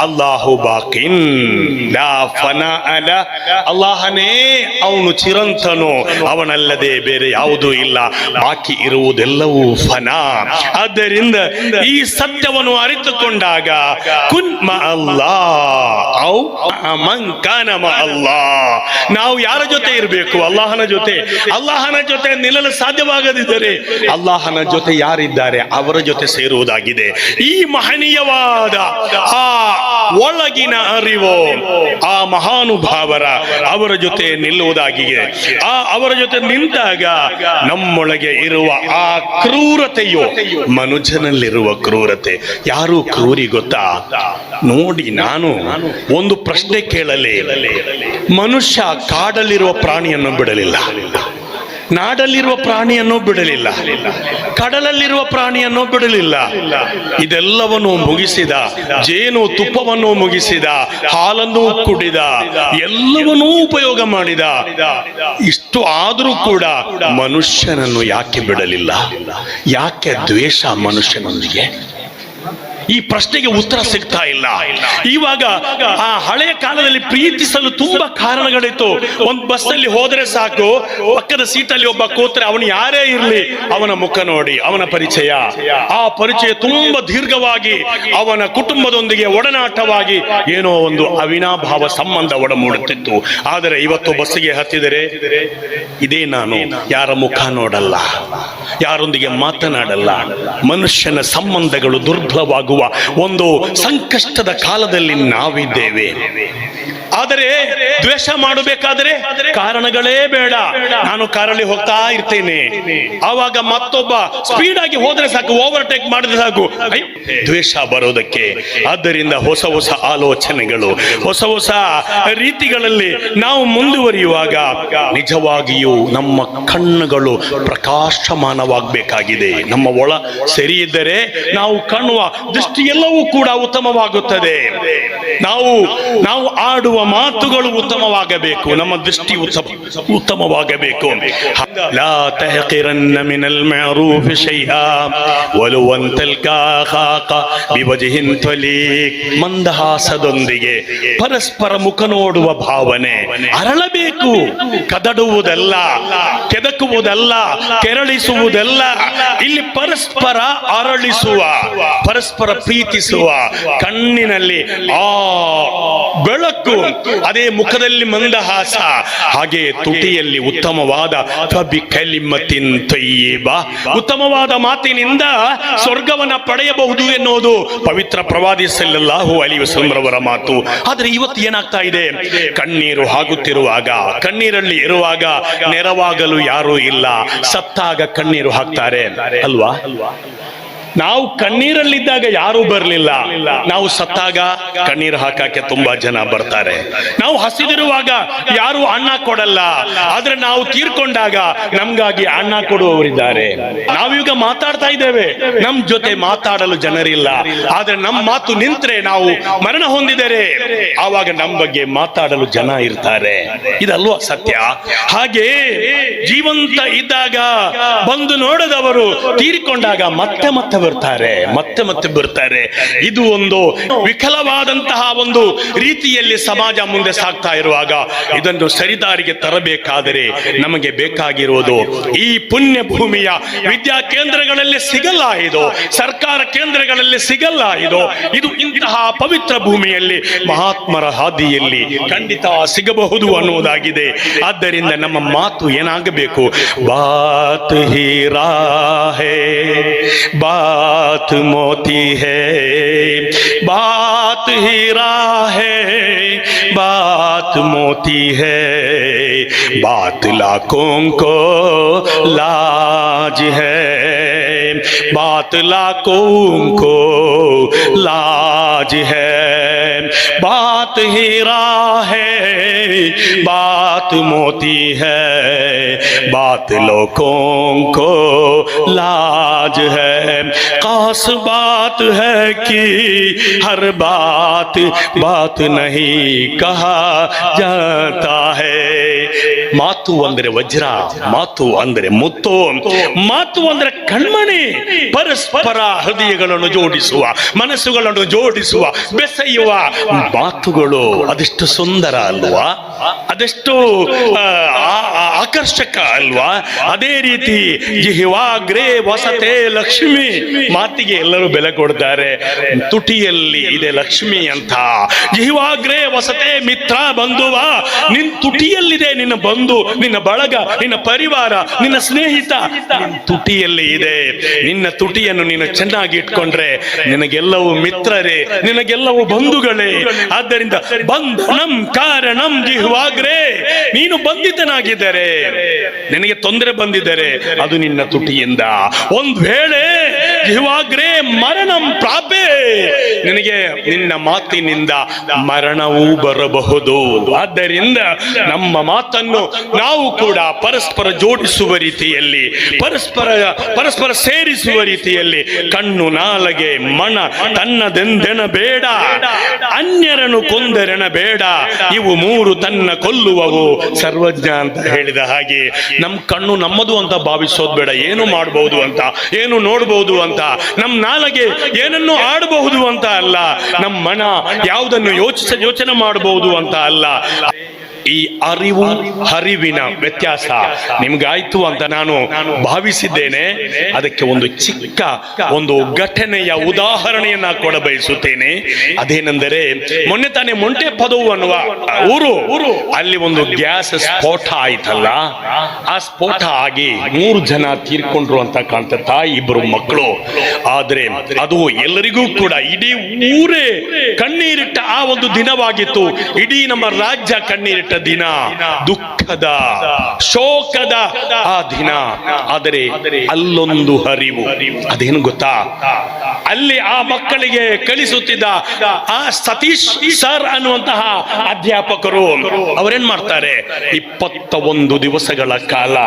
ಅಲ್ಲಾಹು ಬಾಕಿನ್ ಲಾ ಫನಾ ಅಲ, ಅಲ್ಲಾಹನೇ ಅವನು ಚಿರಂತನು, ಅವನಲ್ಲದೆ ಬೇರೆ ಯಾವುದೂ ಇಲ್ಲ, ಬಾಕಿ ಇರುವುದೆಲ್ಲವೂ ಫನಾ. ಆದ್ದರಿಂದ ಈ ಸತ್ಯವನ್ನು ಅರಿತುಕೊಂಡಾಗ ಕುನ್ ಮ ಅಲ್ಲಾಹ್ ಔ ಮನ್ ಕಾನ ಮ ಅಲ್ಲಾಹ್, ನಾವು ಯಾರ ಜೊತೆ ಇರಬೇಕು? ಅಲ್ಲಾಹನ ಜೊತೆ. ಅಲ್ಲಾಹನ ಜೊತೆ ನಿಲ್ಲಲು ಸಾಧ್ಯವಾಗದಿದ್ದರೆ ಅಲ್ಲಾಹನ ಜೊತೆ ಯಾರಿದ್ದಾರೆ ಅವರ ಜೊತೆ ಸೇರುವುದಾಗಿದೆ. ಈ ಮಹನೀಯವಾದ ಆ ಒಳಗಿನ ಅರಿವು ಆ ಮಹಾನುಭಾವರ ಅವರ ಜೊತೆ ನಿಲ್ಲುವುದಾಗಿದೆ. ಆ ಅವರ ಜೊತೆ ನಿಂತಾಗ ನಮ್ಮೊಳಗೆ ಇರುವ ಆ ಕ್ರೂರತೆಯು, ಮನುಜನಲ್ಲಿರುವ ಕ್ರೂರತೆ, ಯಾರು ಕ್ರೂರಿ ಗೊತ್ತಾ? ನೋಡಿ, ನಾನು ಒಂದು ಪ್ರಶ್ನೆ ಕೇಳಲೇ, ಮನುಷ್ಯ ಕಾಡಲ್ಲಿರುವ ಪ್ರಾಣಿಯನ್ನು ಬಿಡಲಿಲ್ಲ, ನಾಡಲ್ಲಿರುವ ಪ್ರಾಣಿಯನ್ನು ಬಿಡಲಿಲ್ಲ, ಕಡಲಲ್ಲಿರುವ ಪ್ರಾಣಿಯನ್ನು ಬಿಡಲಿಲ್ಲ. ಇದೆಲ್ಲವನ್ನು ಮುಗಿಸಿದ, ಜೇನು ತುಪ್ಪವನ್ನು ಮುಗಿಸಿದ, ಹಾಲನ್ನು ಕುಡಿದ, ಎಲ್ಲವನ್ನೂ ಉಪಯೋಗ ಮಾಡಿದ. ಇಷ್ಟು ಆದರೂ ಕೂಡ ಮನುಷ್ಯನನ್ನು ಯಾಕೆ ಬಿಡಲಿಲ್ಲ? ಯಾಕೆ ದ್ವೇಷ ಮನುಷ್ಯನೊಂದಿಗೆ? ಈ ಪ್ರಶ್ನೆಗೆ ಉತ್ತರ ಸಿಗ್ತಾ ಇಲ್ಲ. ಇವಾಗ ಆ ಹಳೆಯ ಕಾಲದಲ್ಲಿ ಪ್ರೀತಿಸಲು ತುಂಬಾ ಕಾರಣಗಳಿತ್ತು. ಒಂದು ಬಸ್ ಅಲ್ಲಿ ಹೋದ್ರೆ ಸಾಕು, ಪಕ್ಕದ ಸೀಟಲ್ಲಿ ಒಬ್ಬ ಕೂತ್ರೆ ಅವನು ಯಾರೇ ಇರ್ಲಿ ಅವನ ಮುಖ ನೋಡಿ ಅವನ ಪರಿಚಯ, ಆ ಪರಿಚಯ ತುಂಬಾ ದೀರ್ಘವಾಗಿ ಅವನ ಕುಟುಂಬದೊಂದಿಗೆ ಒಡನಾಟವಾಗಿ ಏನೋ ಒಂದು ಅವಿನಾಭಾವ ಸಂಬಂಧ ಒಡಮೂಡುತ್ತಿತ್ತು. ಆದರೆ ಇವತ್ತು ಬಸ್ಸಿಗೆ ಹತ್ತಿದರೆ ಇದೇ ನಾನು, ಯಾರ ಮುಖ ನೋಡಲ್ಲ, ಯಾರೊಂದಿಗೆ ಮಾತನಾಡಲ್ಲ. ಮನುಷ್ಯನ ಸಂಬಂಧಗಳು ದುರ್ಬಲವಾಗುವ ಒಂದು ಸಂಕಷ್ಟದ ಕಾಲದಲ್ಲಿ ನಾವಿದ್ದೇವೆ. ಆದರೆ ದ್ವೇಷ ಮಾಡಬೇಕಾದ್ರೆ ಕಾರಣಗಳೇ ಬೇಡ. ನಾನು ಕಾರಲ್ಲಿ ಹೋಗ್ತಾ ಇರ್ತೇನೆ, ಆವಾಗ ಮತ್ತೊಬ್ಬ ಸ್ಪೀಡ್ ಆಗಿ ಹೋದ್ರೆ ಸಾಕು, ಓವರ್ಟೇಕ್ ಮಾಡಿದ್ರೆ ಸಾಕು, ದ್ವೇಷ ಬರೋದಕ್ಕೆ. ಆದ್ದರಿಂದ ಹೊಸ ಹೊಸ ಆಲೋಚನೆಗಳು, ಹೊಸ ಹೊಸ ರೀತಿಗಳಲ್ಲಿ ನಾವು ಮುಂದುವರಿಯುವಾಗ ನಿಜವಾಗಿಯೂ ನಮ್ಮ ಕಣ್ಣುಗಳು ಪ್ರಕಾಶಮಾನವಾಗಬೇಕಾಗಿದೆ. ನಮ್ಮ ಒಳ ಸರಿ ಇದ್ದರೆ ನಾವು ಕಾಣುವ ದೃಷ್ಟಿ ಎಲ್ಲವೂ ಕೂಡ ಉತ್ತಮವಾಗುತ್ತದೆ. ನಾವು ಆಡುವ ಮಾತುಗಳು ಉತ್ತಮವಾಗಬೇಕು, ನಮ್ಮ ದೃಷ್ಟಿ ಉತ್ತಮವಾಗಬೇಕು. ಲಾ ತಹಕಿರನ್ನ ಮಿನಲ್ ಮಅರೂಫ್ ಶೈಆ ವಲೌ ಅನ್ ತಲ್ಕಾ ಖಾಕ ಬಿವಜ್ಹಿನ್ ತಲೀಕ್. ಮಂದಹಾಸದೊಂದಿಗೆ ಪರಸ್ಪರ ಮುಖ ನೋಡುವ ಭಾವನೆ ಅರಳಬೇಕು. ಕದಡುವುದಲ್ಲ, ಕೆದಕುವುದಲ್ಲ, ಕೆರಳಿಸುವುದಲ್ಲ. ಇಲ್ಲಿ ಪರಸ್ಪರ ಅರಳಿಸುವ, ಪರಸ್ಪರ ಪ್ರೀತಿಸುವ, ಕಣ್ಣಿನಲ್ಲಿ ಆ ಬೆಳಕು, ಅದೇ ಮುಖದಲ್ಲಿ ಮಂದಹಾಸ, ಹಾಗೆ ತುಟಿಯಲ್ಲಿ ಉತ್ತಮವಾದ ಕಬಿ ಕಲಿಮತಿನ್ ತಯ್ಯಿಬ, ಉತ್ತಮವಾದ ಮಾತಿನಿಂದ ಸ್ವರ್ಗವನ್ನ ಪಡೆಯಬಹುದು ಎನ್ನುವುದು ಪವಿತ್ರ ಪ್ರವಾದಿ ಸಲ್ಲಲ್ಲಾಹು ಅಲೈಹಿ ವಸಲ್ಲಂ ರವರ ಮಾತು. ಆದ್ರೆ ಇವತ್ತು ಏನಾಗ್ತಾ ಇದೆ? ಕಣ್ಣೀರು ಆಗುತ್ತಿರುವಾಗ, ಕಣ್ಣೀರಲ್ಲಿ ಇರುವಾಗ ನೆರವಾಗಲು ಯಾರೂ ಇಲ್ಲ. ಸತ್ತಾಗ ಕಣ್ಣೀರು ಹಾಕ್ತಾರೆ ಅಲ್ವಾ? ನಾವು ಕಣ್ಣೀರಲ್ಲಿದ್ದಾಗ ಯಾರೂ ಬರಲಿಲ್ಲ, ನಾವು ಸತ್ತಾಗ ಕಣ್ಣೀರು ಹಾಕಕ್ಕೆ ತುಂಬಾ ಜನ ಬರ್ತಾರೆ. ನಾವು ಹಸಿದಿರುವಾಗ ಯಾರು ಅನ್ನ ಕೊಡಲ್ಲ, ಆದ್ರೆ ನಾವು ತೀರ್ಕೊಂಡಾಗ ನಮ್ಗಾಗಿ ಅನ್ನ ಕೊಡುವವರಿದ್ದಾರೆ. ನಾವೀಗ ಮಾತಾಡ್ತಾ ಇದ್ದೇವೆ, ನಮ್ ಜೊತೆ ಮಾತಾಡಲು ಜನರಿಲ್ಲ. ಆದ್ರೆ ನಮ್ಮ ಮಾತು ನಿಂತ್ರೆ, ನಾವು ಮರಣ ಹೊಂದಿದರೆ ಆವಾಗ ನಮ್ಮ ಬಗ್ಗೆ ಮಾತಾಡಲು ಜನ ಇರ್ತಾರೆ. ಇದಲ್ವಾ ಸತ್ಯ? ಹಾಗೆ ಜೀವಂತ ಇದ್ದಾಗ ಬಂದು ನೋಡದವರು ತೀರಿಕೊಂಡಾಗ ಮತ್ತೆ ಮತ್ತೆ ಬರ್ತಾರೆ. ಇದು ಒಂದು ವಿಕಲವಾದಂತಹ ಒಂದು ರೀತಿಯಲ್ಲಿ ಸಮಾಜ ಮುಂದೆ ಸಾಗ್ತಾ ಇರುವಾಗ ಇದನ್ನು ಸರಿದಾರಿಗೆ ತರಬೇಕಾದರೆ ನಮಗೆ ಬೇಕಾಗಿರುವುದು ಈ ಪುಣ್ಯ ಭೂಮಿಯ ವಿದ್ಯಾ ಕೇಂದ್ರಗಳಲ್ಲಿ ಸಿಗಲ್ಲ, ಇದು ಸರ್ಕಾರ ಕೇಂದ್ರಗಳಲ್ಲಿ ಸಿಗಲ್ಲ. ಇದು ಇಂತಹ ಪವಿತ್ರ ಭೂಮಿಯಲ್ಲಿ ಮಹಾತ್ಮರ ಹಾದಿಯಲ್ಲಿ ಖಂಡಿತ ಸಿಗಬಹುದು ಅನ್ನುವುದಾಗಿದೆ. ಆದ್ದರಿಂದ ನಮ್ಮ ಮಾತು ಏನಾಗಬೇಕು? ಬಾತ್ ಹಿ ರಾಹೇ, बात मोती है, बात हीरा है, बात मोती है, बात लाखों को लाज है, बात लाखों को लाज है, बात हीरा है, बात मोती है, बात लोगों को लाज है। खास बात है कि हर बात नहीं कहा जाता है. ಮಾತು ಅಂದ್ರೆ ವಜ್ರ, ಮಾತು ಅಂದ್ರೆ ಮುತ್ತು, ಮಾತು ಅಂದ್ರೆ ಕಣ್ಮಣಿ. ಪರಸ್ಪರ ಹೃದಯಗಳನ್ನು ಜೋಡಿಸುವ, ಮನಸ್ಸುಗಳನ್ನು ಜೋಡಿಸುವ, ಬೆಸೆಯುವ ಮಾತುಗಳು ಅದೆಷ್ಟು ಸುಂದರ ಅಲ್ವಾ? ಅದೆಷ್ಟು ಆಕರ್ಷಕ ಅಲ್ವಾ? ಅದೇ ರೀತಿ ಜಿಹ್ವಾಗ್ರೇ ವಸತೆ ಲಕ್ಷ್ಮಿ, ಮಾತಿಗೆ ಎಲ್ಲರೂ ಬೆಲೆ ಕೊಡ್ತಾರೆ. ತುಟಿಯಲ್ಲಿ ಇದೆ ಲಕ್ಷ್ಮಿ ಅಂತ. ಜಿಹ್ವಾಗ್ರೇ ವಸತೆ ಮಿತ್ರ ಬಂಧುವ, ನಿನ್ ತುಟಿಯಲ್ಲಿದೆ ನಿನ್ನ ಬಂಧು, ನಿನ್ನ ಬಳಗ, ನಿನ್ನ ಪರಿವಾರ, ನಿನ್ನ ಸ್ನೇಹಿತ ತುಟಿಯಲ್ಲಿ ಇದೆ. ನಿನ್ನ ತುಟಿಯನ್ನು ನೀನು ಚೆನ್ನಾಗಿ ಇಟ್ಕೊಂಡ್ರೆ ನಿನಗೆಲ್ಲವೂ ಮಿತ್ರರೇ, ನಿನಗೆಲ್ಲವೂ ಬಂಧುಗಳೇ. ಆದ್ದರಿಂದ ಬಂಧನಂ ಕಾರಣಂ ಜಿಹ್ವಾಗ್ರೇ, ನೀನು ಬಂಧಿತನಾಗಿದ್ದರೆ, ನಿನಗೆ ತೊಂದರೆ ಬಂದಿದ್ದರೆ ಅದು ನಿನ್ನ ತುಟಿಯಿಂದ. ಒಂದ್ ವೇಳೆ ಜಿಹ್ವಾಗ್ರೇ ಮರಣಂ ಪ್ರಾಪೆ, ನಿನಗೆ ನಿನ್ನ ಮಾತಿನಿಂದ ಮರಣವೂ ಬರಬಹುದು. ಆದ್ದರಿಂದ ನಮ್ಮ ಮಾತನ್ನು ನಾವು ಕೂಡ ಪರಸ್ಪರ ಜೋಡಿಸುವ ರೀತಿಯಲ್ಲಿ, ಪರಸ್ಪರ ಸೇರಿಸುವ ರೀತಿಯಲ್ಲಿ ಕಣ್ಣು, ನಾಲಗೆ, ಮನ ತನ್ನದೆಂದೆನ ಬೇಡ, ಅನ್ಯರನ್ನು ಕೊಂದರೆನ ಬೇಡ, ಇವು ಮೂರು ತನ್ನ ಕೊಲ್ಲುವವು ಸರ್ವಜ್ಞ ಅಂತ ಹೇಳಿದ ಹಾಗೆ ನಮ್ಮ ಕಣ್ಣು ನಮ್ಮದು ಅಂತ ಭಾವಿಸೋದು ಬೇಡ. ಏನು ಮಾಡಬಹುದು ಅಂತ, ಏನು ನೋಡಬಹುದು ಅಂತ, ನಮ್ಮ ನಾಲಗೆ ಏನನ್ನು ಆಡಬಹುದು ಅಂತ ಅಲ್ಲ, ನಮ್ಮ ಮನ ಯಾವುದನ್ನು ಯೋಚನೆ ಮಾಡಬಹುದು ಅಂತ ಅಲ್ಲ. ಈ ಅರಿವು ಹರಿವಿನ ವ್ಯತ್ಯಾಸ ನಿಮ್ಗಾಯ್ತು ಅಂತ ನಾನು ಭಾವಿಸಿದ್ದೇನೆ. ಅದಕ್ಕೆ ಒಂದು ಚಿಕ್ಕ ಒಂದು ಘಟನೆಯ ಉದಾಹರಣೆಯನ್ನ ಕೊಡಬಯಸುತ್ತೇನೆ. ಅದೇನೆಂದರೆ, ಮೊನ್ನೆ ತಾನೇ ಮೊಂಟೆ ಪದವು ಅನ್ನುವ ಊರು, ಅಲ್ಲಿ ಒಂದು ಗ್ಯಾಸ್ ಸ್ಫೋಟ ಆಯ್ತಲ್ಲ. ಆ ಸ್ಫೋಟ ಆಗಿ 3 ಜನ ತೀರ್ಕೊಂಡ್ರು ಅಂತ ಕಾಣ್ತತ್ತ, 2 ಮಕ್ಕಳು. ಆದ್ರೆ ಅದು ಎಲ್ಲರಿಗೂ ಕೂಡ, ಇಡೀ ಊರೇ ಕಣ್ಣೀರಿಟ್ಟ ಆ ಒಂದು ದಿನವಾಗಿತ್ತು. ಇಡೀ ನಮ್ಮ ರಾಜ್ಯ ಕಣ್ಣೀರಿಟ್ಟ ದಿನ, ದುಃಖದ ಶೋಕದ ಆ ದಿನ. ಆದರೆ ಅಲ್ಲೊಂದು ಹರಿವು, ಅದೇನು ಗೊತ್ತಾ? ಅಲ್ಲಿ ಆ ಮಕ್ಕಳಿಗೆ ಕಲಿಸುತ್ತಿದ್ದ ಆ ಸತೀಶ್ ಸರ್ ಅನ್ನುವಂತಹ ಅಧ್ಯಾಪಕರು ಅವರೇನ್ ಮಾಡ್ತಾರೆ, 21 ದಿವಸಗಳ ಕಾಲ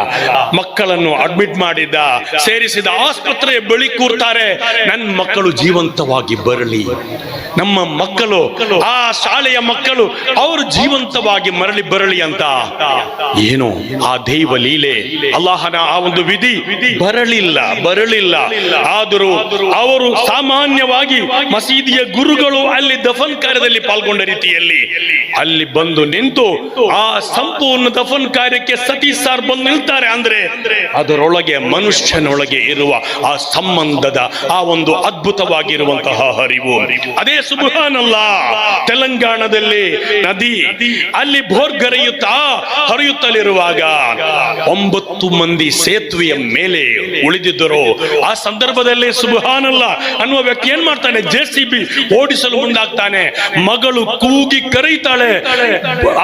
ಮಕ್ಕಳನ್ನು ಅಡ್ಮಿಟ್ ಮಾಡಿದ್ದ, ಸೇರಿಸಿದ ಆಸ್ಪತ್ರೆಯ ಬಳಿ ಕೂರ್ತಾರೆ. ನನ್ನ ಮಕ್ಕಳು ಜೀವಂತವಾಗಿ ಬರಲಿ, ನಮ್ಮ ಮಕ್ಕಳು, ಆ ಶಾಲೆಯ ಮಕ್ಕಳು ಅವರು ಜೀವಂತವಾಗಿ ಬರಲಿ ಅಂತ. ಏನು ಆ ದೈವ ಲೀಲೆ, ಅಲ್ಲಾಹನ ಆ ಒಂದು ವಿಧಿ ಬರಲಿಲ್ಲ. ಆದರೂ ಅವರು ಸಾಮಾನ್ಯವಾಗಿ ಮಸೀದಿಯ ಗುರುಗಳು ಅಲ್ಲಿ ದಫನ್ ಕಾರ್ಯದಲ್ಲಿ ಪಾಲ್ಗೊಂಡ ರೀತಿಯಲ್ಲಿ ಅಲ್ಲಿ ಬಂದು ನಿಂತು ಆ ಸಂಪೂರ್ಣ ದಫನ್ ಕಾರ್ಯಕ್ಕೆ ಸತೀಶ್ ಸರ್ ಬಂದು ನಿಲ್ತಾರೆ. ಅಂದ್ರೆ ಅದರೊಳಗೆ ಮನುಷ್ಯನೊಳಗೆ ಇರುವ ಆ ಸಂಬಂಧದ ಆ ಒಂದು ಅದ್ಭುತವಾಗಿರುವಂತಹ ಹರಿವು. ಅದೇ ಸುಬ್ಹಾನಲ್ಲಾಹ್, ತೆಲಂಗಾಣದಲ್ಲಿ ನದಿ ಅಲ್ಲಿ ಹರಿಯುತ್ತಲಿರುವಾಗ 9 ಮಂದಿ ಸೇತುವೆಯ ಮೇಲೆ ಉಳಿದಿದ್ದರು. ಆ ಸಂದರ್ಭದಲ್ಲಿ ಸುಬ್ಹಾನಲ್ಲಾಹ್ ಅನ್ನುವ ವ್ಯಕ್ತಿ ಏನ್ ಮಾಡ್ತಾನೆ, JCB ಓಡಿಸಲು ಮುಂದಾಗ್ತಾನೆ. ಮಗಳು ಕೂಗಿ ಕರೀತಾಳೆ,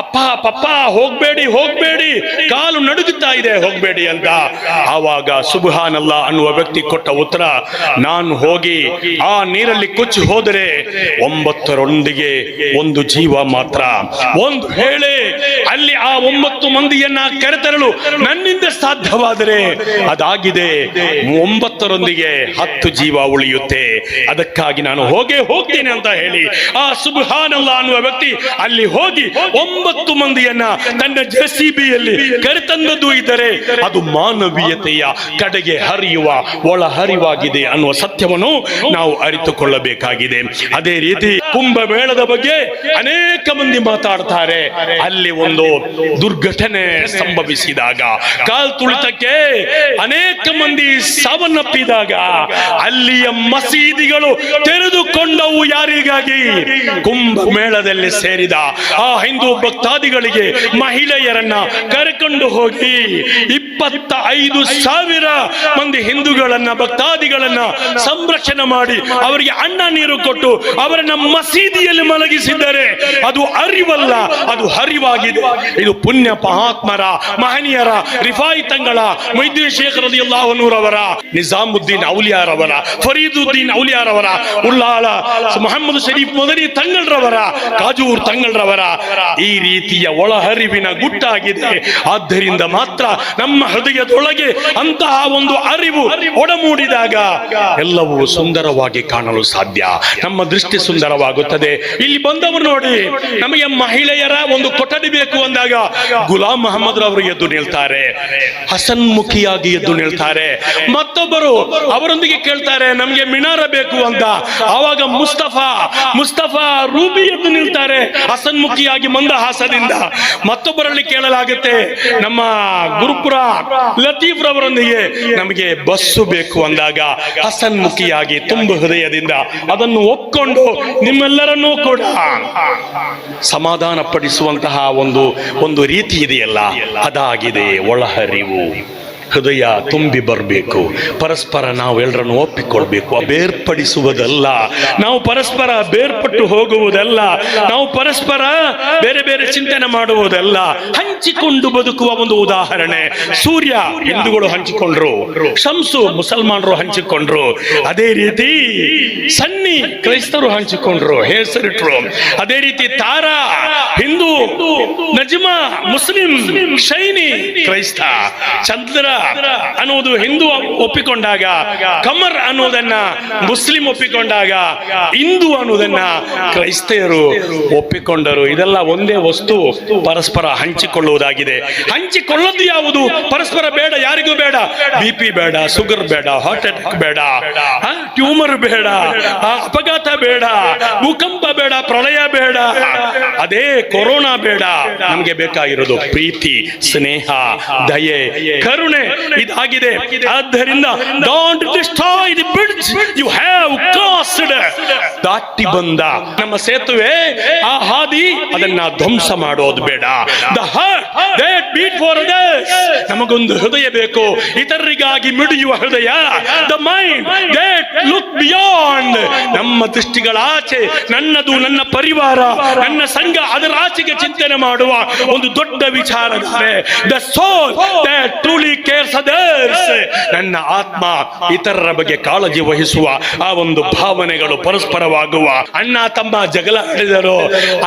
ಅಪ್ಪ ಪಪ್ಪ ಹೋಗ್ಬೇಡಿ, ಕಾಲು ನಡುಗುತ್ತಾ ಇದೆ, ಹೋಗ್ಬೇಡಿ ಅಂತ. ಆವಾಗ ಸುಬ್ಹಾನಲ್ಲಾಹ್ ಅನ್ನುವ ವ್ಯಕ್ತಿ ಕೊಟ್ಟ ಉತ್ತರ, ನಾನು ಹೋಗಿ ಆ ನೀರಲ್ಲಿ ಕೊಚ್ಚಿ ಹೋದರೆ 9ರೊಂದಿಗೆ ಒಂದು ಜೀವ ಮಾತ್ರ. ಒಂದು ವೇಳೆ ಅಲ್ಲಿ ಆ 9 ಮಂದಿಯನ್ನ ಕರೆತರಲು ನನ್ನಿಂದ ಸಾಧ್ಯವಾದರೆ ಅದಾಗಿದೆ, 9ರೊಂದಿಗೆ 10 ಜೀವ ಉಳಿಯುತ್ತೆ. ಅದಕ್ಕಾಗಿ ನಾನು ಹೋಗ್ತೇನೆ ಅಂತ ಹೇಳಿ ಆ ಸುಬ್ಹಾನಲ್ಲಾಹ್ ಅನ್ನುವ ವ್ಯಕ್ತಿ ಅಲ್ಲಿ ಹೋಗಿ 9 ಮಂದಿಯನ್ನ ತನ್ನ JCBಯಲ್ಲಿ ಕರೆತಂದದ್ದು ಇದ್ದರೆ ಅದು ಮಾನವೀಯತೆಯ ಕಡೆಗೆ ಹರಿಯುವ ಒಳಹರಿವಾಗಿದೆ ಅನ್ನುವ ಸತ್ಯವನ್ನು ನಾವು ಅರಿತುಕೊಳ್ಳಬೇಕಾಗಿದೆ. ಅದೇ ರೀತಿ ಕುಂಭಮೇಳದ ಬಗ್ಗೆ ಅನೇಕ ಮಂದಿ ಮಾತಾಡ್ತಾರೆ. ಅಲ್ಲಿ ಒಂದು ದುರ್ಘಟನೆ ಸಂಭವಿಸಿದಾಗ, ಕಾಲ್ ತುಳಿತಕ್ಕೆ ಅನೇಕ ಮಂದಿ ಸಾವನ್ನಪ್ಪಿದಾಗ ಅಲ್ಲಿಯ ಮಸೀದಿಗಳು ತೆರೆದುಕೊಂಡವು. ಯಾರಿಗಾಗಿ? ಕುಂಭಮೇಳದಲ್ಲಿ ಸೇರಿದ ಆ ಹಿಂದೂ ಭಕ್ತಾದಿಗಳಿಗೆ ಮಹಿಳೆಯರನ್ನ ಕರೆಕೊಂಡು ಹೋಗಿ 25,000 ಮಂದಿ ಹಿಂದೂಗಳನ್ನ, ಭಕ್ತಾದಿಗಳನ್ನ ಸಂರಕ್ಷಣೆ ಮಾಡಿ ಅವರಿಗೆ ಅನ್ನ ನೀರು ಕೊಟ್ಟು ಅವರನ್ನ ಮಸೀದಿಯಲ್ಲಿ ಮಲಗಿಸಿದ್ದಾರೆ. ಅದು ಅರಿವಲ್ಲ, ಅದು ಹರಿವಾಗಿದೆ. ಇದು ಪುಣ್ಯ ಮಹಾತ್ಮರ, ಮಹನೀಯರ, ರಿಫಾಯಿ ತಂಗಳ, ಮೊಯ್ದೀನ್ ಶೇಖ್ ರಲಿಯಲ್ಲಾಹು ಅನ್ಹು ರವರ, ನಿಜಾಮುದ್ದೀನ್ ಔಲಿಯಾರವರ, ಫರೀದುದ್ದೀನ್ ಔಲಿಯಾರವರ, ಉಳ್ಳಾಳ ಮೊಹಮ್ಮದ್ ಶರೀಫ್ ಮದನಿ ತಂಗಳ್ರವರ, ಕಾಜೂರ್ ತಂಗಳ್ರವರ ಈ ರೀತಿಯ ಒಳಹರಿವಿನ ಗುಟ್ಟಾಗಿದೆ. ಆದ್ದರಿಂದ ಮಾತ್ರ ನಮ್ಮ ಹೃದಯದೊಳಗೆ ಅಂತಹ ಒಂದು ಅರಿವು ಒಡಮೂಡಿದಾಗ ಎಲ್ಲವೂ ಸುಂದರವಾಗಿ ಕಾಣಲು ಸಾಧ್ಯ, ನಮ್ಮ ದೃಷ್ಟಿ ಸುಂದರವಾಗುತ್ತದೆ. ಇಲ್ಲಿ ಬಂದವರು ನೋಡಿ, ನಮಗೆ ಮಹಿಳೆಯರ ಒಂದು ಕೊಠಡಿ ಬೇಕು ಅಂದಾಗ ಗುಲಾಂ ಮೊಹಮ್ಮದ್ ರವರು ಎದ್ದು ನಿಲ್ತಾರೆ, ಹಸನ್ಮುಖಿಯಾಗಿ ಎದ್ದು ನಿಲ್ತಾರೆ. ಮತ್ತೊಬ್ಬರು ಅವರೊಂದಿಗೆ ಕೇಳ್ತಾರೆ, ನಮಗೆ ಮಿನಾರ ಬೇಕು ಅಂತ. ಆವಾಗ ಮುಸ್ತಫಾ ರೂಬಿ ಎದ್ದು ನಿಲ್ತಾರೆ, ಹಸನ್ಮುಖಿಯಾಗಿ ಮಂದಹಾಸದಿಂದ. ಮತ್ತೊಬ್ಬರಲ್ಲಿ ಕೇಳಲಾಗುತ್ತೆ, ನಮ್ಮ ಗುರುಪುರ ಲತೀಫ್ ರವರೊಂದಿಗೆ ನಮಗೆ ಬಸ್ಸು ಬೇಕು ಅಂದಾಗ ಹಸನ್ಮುಖಿಯಾಗಿ ತುಂಬ ಹೃದಯದಿಂದ ಅದನ್ನು ಒಪ್ಕೊಂಡು ನಿಮ್ಮೆಲ್ಲರನ್ನೂ ಕೂಡ ಸಮಾಧಾನ ಪಡಿಸುವಂತಹ ಒಂದು ರೀತಿ ಇದೆಯಲ್ಲ, ಅದಾಗಿದೆ ಒಳಹರಿವು. ಹೃದಯ ತುಂಬಿ ಬರಬೇಕು. ಪರಸ್ಪರ ನಾವೆಲ್ಲರನ್ನು ಒಪ್ಪಿಕೊಳ್ಬೇಕು. ಬೇರ್ಪಡಿಸುವುದಲ್ಲ, ನಾವು ಪರಸ್ಪರ ಬೇರ್ಪಟ್ಟು ಹೋಗುವುದಲ್ಲ, ನಾವು ಪರಸ್ಪರ ಬೇರೆ ಬೇರೆ ಚಿಂತನೆ ಮಾಡುವುದಲ್ಲ. ಹಂಚಿಕೊಂಡು ಬದುಕುವ ಒಂದು ಉದಾಹರಣೆ. ಸೂರ್ಯ ಹಿಂದೂಗಳು ಹಂಚಿಕೊಂಡ್ರು, ಶಂಸು ಮುಸಲ್ಮಾನರು ಹಂಚಿಕೊಂಡ್ರು, ಅದೇ ರೀತಿ ಸನ್ನಿ ಕ್ರೈಸ್ತರು ಹಂಚಿಕೊಂಡ್ರು, ಹೆಸರಿಟ್ರು. ಅದೇ ರೀತಿ ತಾರಾ ಹಿಂದೂ, ನಜ್ಮಾ ಮುಸ್ಲಿಂ, ಶೈನಿ ಕ್ರೈಸ್ತ, ಚಂದ್ರ ಅನ್ನುವುದು ಹಿಂದೂ ಒಪ್ಪಿಕೊಂಡಾಗ, ಕಮರ್ ಅನ್ನೋದನ್ನ ಮುಸ್ಲಿಂ ಒಪ್ಪಿಕೊಂಡಾಗ, ಹಿಂದೂ ಅನ್ನೋದನ್ನ ಕ್ರೈಸ್ತೆಯರು ಒಪ್ಪಿಕೊಂಡರು. ಇದೆಲ್ಲ ಒಂದೇ ವಸ್ತು, ಪರಸ್ಪರ ಹಂಚಿಕೊಳ್ಳುವುದಾಗಿದೆ. ಹಂಚಿಕೊಳ್ಳೋದು ಯಾವುದು? ಪರಸ್ಪರ ಬೇಡ, ಯಾರಿಗೂ ಬೇಡ. BP ಬೇಡ, ಶುಗರ್ ಬೇಡ, ಹಾರ್ಟ್ ಅಟ್ಯಾಕ್ ಬೇಡ, ಟ್ಯೂಮರ್ ಬೇಡ, ಅಪಘಾತ ಬೇಡ, ಭೂಕಂಪ ಬೇಡ, ಪ್ರಳಯ ಬೇಡ, ಅದೇ ಕೊರೋನಾ ಬೇಡ. ನಮಗೆ ಬೇಕಾಗಿರೋದು ಪ್ರೀತಿ, ಸ್ನೇಹ, ದಯೆ, ಕರುಣೆ ಇದಾಗಿದೆ. ಆದ್ದರಿಂದ don't destroy the bridge you have crossed. ದಾಟಿ ಬಂದ ನಮ್ಮ ಸೇತುವೆ, ಆ ಹಾದಿ, ಅದನ್ನ ಧ್ವಂಸ ಮಾಡೋದು ಬೇಡ. The heart that beat for others. ನಮಗೊಂದು ಹೃದಯ ಬೇಕು, ಇತರರಿಗಾಗಿ ಮಿಡಿಯುವ ಹೃದಯ. The mind that look beyond. ನಮ್ಮ ದೃಷ್ಟಿಗಳ ಆಚೆ, ನನ್ನದು, ನನ್ನ ಪರಿವಾರ, ನನ್ನ ಸಂಘ, ಅದರ ಆಚೆಗೆ ಚಿಂತನೆ ಮಾಡುವ ಒಂದು ದೊಡ್ಡ ವಿಚಾರಧಾರೆ. The soul that truly cares others. ನನ್ನ ಆತ್ಮ ಇತರರ ಬಗ್ಗೆ ಕಾಳಜಿ ವಹಿಸುವ ಆ ಒಂದು ಭಾವನೆಗಳು ಪರಸ್ಪರವಾಗುವ. ಅಣ್ಣ ತಮ್ಮ ಜಗಳ ಆಡಿದರು,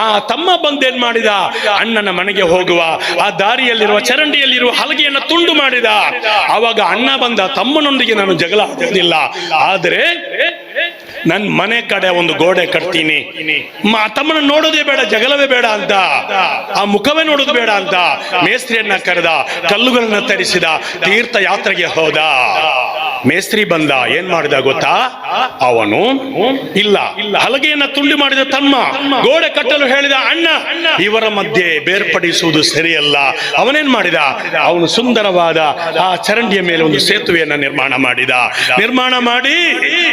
ಆ ತಮ್ಮ ಬಂದೇನ್ ಮಾಡಿದ, ಅಣ್ಣನ ಮನೆಗೆ ಹೋಗುವ ಆ ದಾರಿಯಲ್ಲಿರುವ ಚರಂಡಿಯಲ್ಲಿರುವ ಹಲಗೆಯನ್ನು ತುಂಡು ಮಾಡಿದ. ಆವಾಗ ಅಣ್ಣ ಬಂದ, ತಮ್ಮನೊಂದಿಗೆ ನಾನು ಜಗಳ ಆಡೋದಿಲ್ಲ, ಆದರೆ ನನ್ನ ಮನೆ ಕಡೆ ಒಂದು ಗೋಡೆ ಕಟ್ತೀನಿ, ತಮ್ಮನ ನೋಡೋದೇ ಬೇಡ, ಜಗಳವೇ ಬೇಡ ಅಂತ, ಆ ಮುಖವೇ ನೋಡೋದು ಬೇಡ ಅಂತ ಮೇಸ್ತ್ರಿಯನ್ನ ಕರೆದ, ಕಲ್ಲುಗಳನ್ನ ತರಿಸಿದ, ತೀರ್ಥ ಯಾತ್ರೆಗೆ ಹೋದ. ಮೇಸ್ತ್ರಿ ಬಂದ, ಏನ್ ಮಾಡಿದ ಗೊತ್ತಾ? ಅವನು ಇಲ್ಲ ಹಲಗೆಯನ್ನ ತುಂಡು ಮಾಡಿದ ತಮ್ಮ, ಗೋಡೆ ಕಟ್ಟಲು ಹೇಳಿದ ಅಣ್ಣ. ಇವರ ಮಧ್ಯೆ ಬೇರ್ಪಡಿಸುವುದು ಸರಿಯಲ್ಲ. ಅವನೇನ್ ಮಾಡಿದ? ಅವನು ಸುಂದರವಾದ ಆ ಚರಂಡಿಯ ಮೇಲೆ ಒಂದು ಸೇತುವೆಯನ್ನ ನಿರ್ಮಾಣ ಮಾಡಿದ. ನಿರ್ಮಾಣ ಮಾಡಿ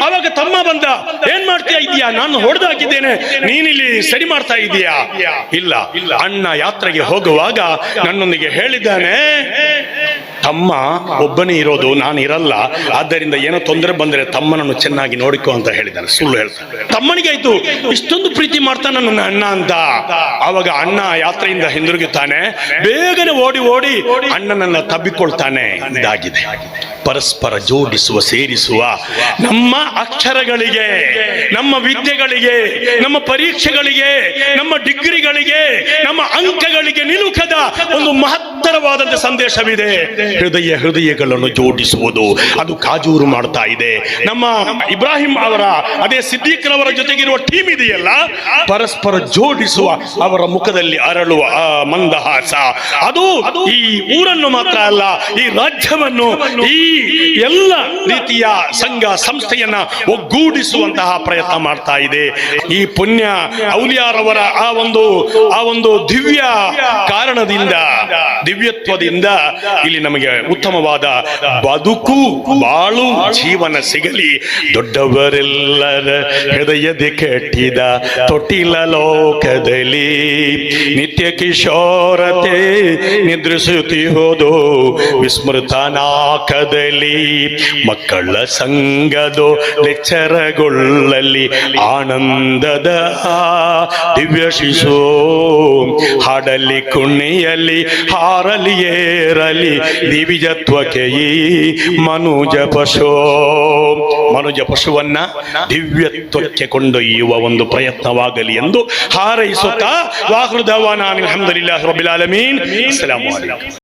ಅವಾಗ ತಮ್ಮ ಬಂದ, ಏನ್ ಮಾಡ್ತಾ ಇದೀಯಾ? ನಾನು ಹೊಡೆದಾಕಿದ್ದೇನೆ, ನೀನಿಲ್ಲಿ ಸರಿ ಮಾಡ್ತಾ ಇದೀಯಾ? ಇಲ್ಲ, ಅಣ್ಣ ಯಾತ್ರೆಗೆ ಹೋಗುವಾಗ ನನ್ನೊಂದಿಗೆ ಹೇಳಿದ್ದಾನೆ, ತಮ್ಮ ಒಬ್ಬನೇ ಇರೋದು, ನಾನು ಇರಲ್ಲ, ಆದ್ದರಿಂದ ಏನೋ ತೊಂದರೆ ಬಂದರೆ ತಮ್ಮನನ್ನು ಚೆನ್ನಾಗಿ ನೋಡಿಕೊ ಅಂತ ಹೇಳಿದ್ದಾನೆ. ಸುಳ್ಳು ಹೇಳ್ತಾನೆ. ತಮ್ಮನಿಗೆ ಆಯ್ತು, ಇಷ್ಟೊಂದು ಪ್ರೀತಿ ಮಾಡ್ತಾನೆ ನನ್ನ ಅಣ್ಣ ಅಂತ. ಆವಾಗ ಅಣ್ಣ ಯಾತ್ರೆಯಿಂದ ಹಿಂದಿರುಗುತ್ತಾನೆ, ಬೇಗನೆ ಓಡಿ ಓಡಿ ಅಣ್ಣನನ್ನ ತಬ್ಬಿಕೊಳ್ತಾನೆ. ಇದಾಗಿದೆ ಪರಸ್ಪರ ಜೋಡಿಸುವ, ಸೇರಿಸುವ. ನಮ್ಮ ಅಕ್ಷರಗಳಿಗೆ, ನಮ್ಮ ವಿದ್ಯೆಗಳಿಗೆ, ನಮ್ಮ ಪರೀಕ್ಷೆಗಳಿಗೆ, ನಮ್ಮ ಡಿಗ್ರಿಗಳಿಗೆ, ನಮ್ಮ ಅಂಕಗಳಿಗೆ ನಿಲುಕದ ಒಂದು ಮಹತ್ತರವಾದಂತಹ ಸಂದೇಶವಿದೆ. ಹೃದಯಗಳನ್ನು ಜೋಡಿಸುವುದು, ಅದು ಕಾಜೂರು ಮಾಡ್ತಾ ಇದೆ. ನಮ್ಮ ಇಬ್ರಾಹಿಂ ಅವರ, ಅದೇ ಸಿದ್ದೀಕ್ರವರ ಜೊತೆಗಿರುವ ಟೀಮ್ ಇದೆಯಲ್ಲ, ಪರಸ್ಪರ ಜೋಡಿಸುವ, ಅವರ ಮುಖದಲ್ಲಿ ಅರಳುವ ಮಂದಹಾಸ, ಅದು ಈ ಊರನ್ನು ಮಾತ್ರ ಅಲ್ಲ, ಈ ರಾಜ್ಯವನ್ನು, ಈ ಎಲ್ಲ ರೀತಿಯ ಸಂಘ ಸಂಸ್ಥೆಯನ್ನ ಒಗ್ಗೂಡಿಸುವಂತಹ ಪ್ರಯತ್ನ ಮಾಡ್ತಾ ಇದೆ. ಈ ಪುಣ್ಯ ಔಲಿಯಾರವರ ಆ ಒಂದು ದಿವ್ಯ ಕಾರಣದಿಂದ, ದಿವ್ಯತ್ವದಿಂದ ಇಲ್ಲಿ ನಮಗೆ ಉತ್ತಮವಾದ ಬದುಕು, ಬಾಳು, ಜೀವನ ಸಿಗಲಿ. ದೊಡ್ಡವರೆಲ್ಲರ ಹೃದಯದ ಕಟ್ಟಿದ ತೊಟ್ಟಿಲ ಲೋಕದಲ್ಲಿ ನಿತ್ಯ ಕಿಶೋರತೆ ನಿದ್ರಿಸುತ್ತಿಹೋದು ವಿಸ್ಮೃತನಾಕದಲ್ಲಿ. ಮಕ್ಕಳ ಸಂಗದೋ ಲೆಚ್ಚರಗೊಳ್ಳಲಿ ಆನಂದದ ದಿವ್ಯ ಶಿಶು. ಹಾಡಲಿ, ಕುಣಿಯಲಿ, ಹಾರಲಿ, ಏರಲಿ ದಿವಿಜತ್ವಕ್ಕೆ ಈ ಮನುಜ ಪಶುವನ್ನ ದಿವ್ಯತ್ವಕ್ಕೆ ಕೊಂಡೊಯ್ಯುವ ಒಂದು ಪ್ರಯತ್ನವಾಗಲಿ ಎಂದು ಹಾರೈಸುತ್ತಾ ವಾಹೃ ದವಾನಾ ಅಲ್ಹಮ್ದುಲಿಲ್ಲಾಹಿ ರಬ್ಬಿಲ್ ಆಲಮೀನ್. ಅಸ್ಸಲಾಮು ಅಲೈಕುಂ.